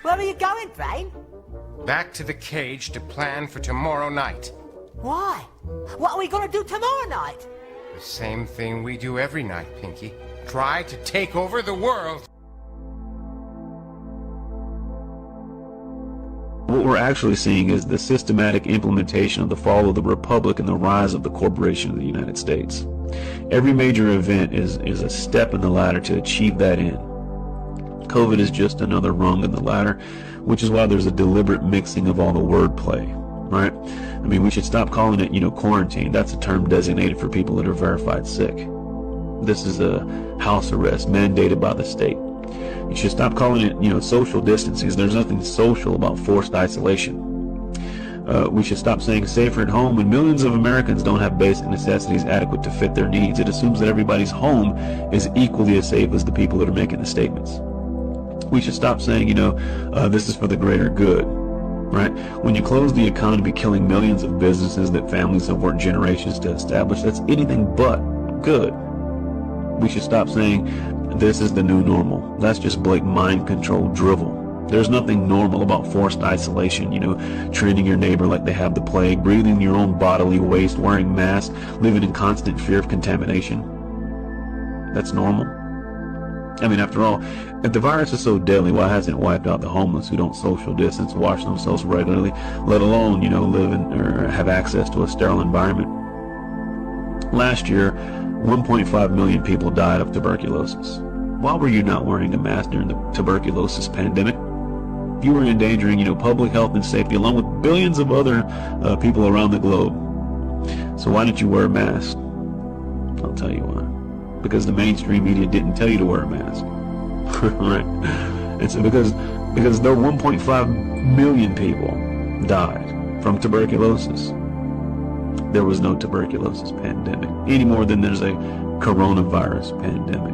Where are you going, Brain? Back to the cage to plan for tomorrow night. Why? What are we gonna do tomorrow night? The same thing we do every night, Pinky. Try to take over the world. What we're actually seeing is the systematic implementation of the fall of the Republic and the rise of the corporation of the United States. Every major event is a step in the ladder to achieve that end. COVID is just another rung in the ladder, which is why there's a deliberate mixing of all the wordplay, right? I mean, we should stop calling it, quarantine. That's a term designated for people that are verified sick. This is a house arrest mandated by the state. You should stop calling it, social distancing. There's nothing social about forced isolation. We should stop saying safer at home when millions of Americans don't have basic necessities adequate to fit their needs. It assumes that everybody's home is equally as safe as the people that are making the statements. We should stop saying, this is for the greater good, right? When you close the economy, killing millions of businesses that families have worked generations to establish, that's anything but good. We should stop saying this is the new normal. That's just blatant mind control drivel. There's nothing normal about forced isolation, treating your neighbor like they have the plague, breathing your own bodily waste, wearing masks, living in constant fear of contamination. That's normal. I mean, after all, if the virus is so deadly, why hasn't it wiped out the homeless who don't social distance, wash themselves regularly, let alone, live in or have access to a sterile environment? Last year, 1.5 million people died of tuberculosis. Why were you not wearing a mask during the tuberculosis pandemic? You were endangering, public health and safety along with billions of other people around the globe. So why didn't you wear a mask? I'll tell you why. Because the mainstream media didn't tell you to wear a mask. Right? It's because there 1.5 million people died from tuberculosis. There was no tuberculosis pandemic any more than there's a coronavirus pandemic.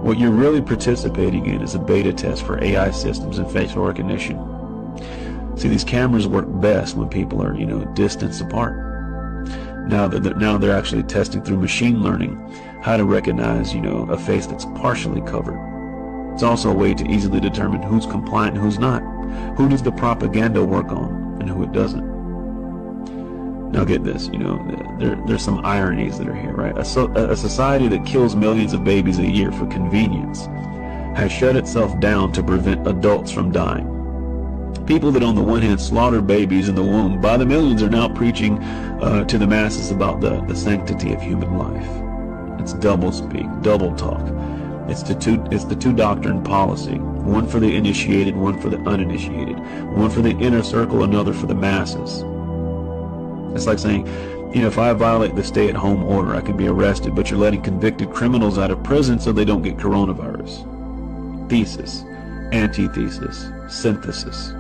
What you're really participating in is a beta test for AI systems and facial recognition. See, these cameras work best when people are, distance apart. Now they're actually testing through machine learning how to recognize, a face that's partially covered. It's also a way to easily determine who's compliant and who's not. Who does the propaganda work on and who it doesn't. Now get this, there's some ironies that are here, right? A society that kills millions of babies a year for convenience has shut itself down to prevent adults from dying. People that on the one hand slaughter babies in the womb by the millions are now preaching to the masses about the sanctity of human life. It's double speak, double talk. It's the two doctrine policy, one for the initiated, one for the uninitiated, one for the inner circle, another for the masses. It's like saying, if I violate the stay-at-home order, I can be arrested, but you're letting convicted criminals out of prison so they don't get coronavirus. Thesis, antithesis, synthesis.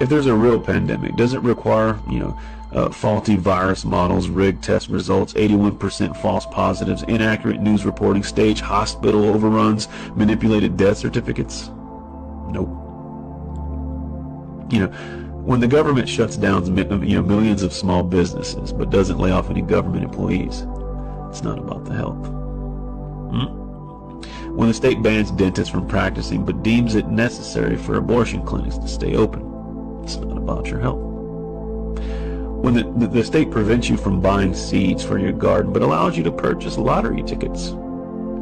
If there's a real pandemic, does it require, faulty virus models, rigged test results, 81% false positives, inaccurate news reporting, staged hospital overruns, manipulated death certificates? Nope. When the government shuts down millions of small businesses but doesn't lay off any government employees, it's not about the health. When the state bans dentists from practicing but deems it necessary for abortion clinics to stay open, it's not about your health. When the state prevents you from buying seeds for your garden but allows you to purchase lottery tickets,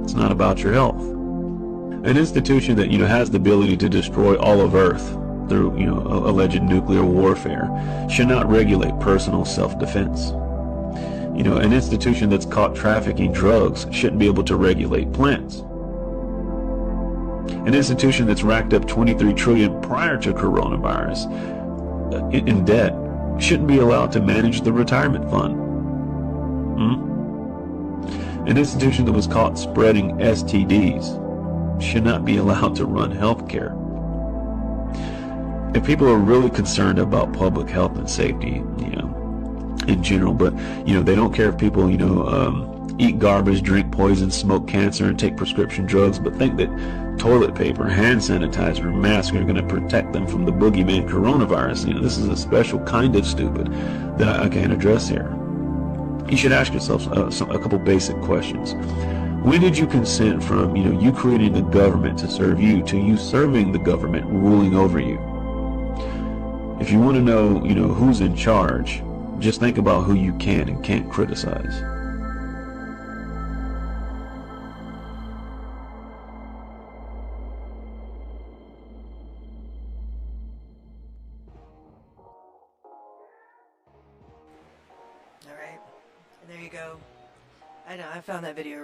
it's not about your health. An institution that has the ability to destroy all of Earth through alleged nuclear warfare should not regulate personal self-defense. An institution that's caught trafficking drugs shouldn't be able to regulate plants. An institution that's racked up $23 trillion prior to coronavirus in debt shouldn't be allowed to manage the retirement fund. An institution that was caught spreading STDs should not be allowed to run healthcare. If people are really concerned about public health and safety, in general, but they don't care if people eat garbage, drink poison, smoke cancer, and take prescription drugs, but think that toilet paper, hand sanitizer, and masks are going to protect them from the boogeyman coronavirus. This is a special kind of stupid that I can't address here. You should ask yourself a couple basic questions. When did you consent from, you creating the government to serve you, to you serving the government ruling over you? If you want to know, who's in charge, just think about who you can and can't criticize. Alright, there you go. I know, I found that video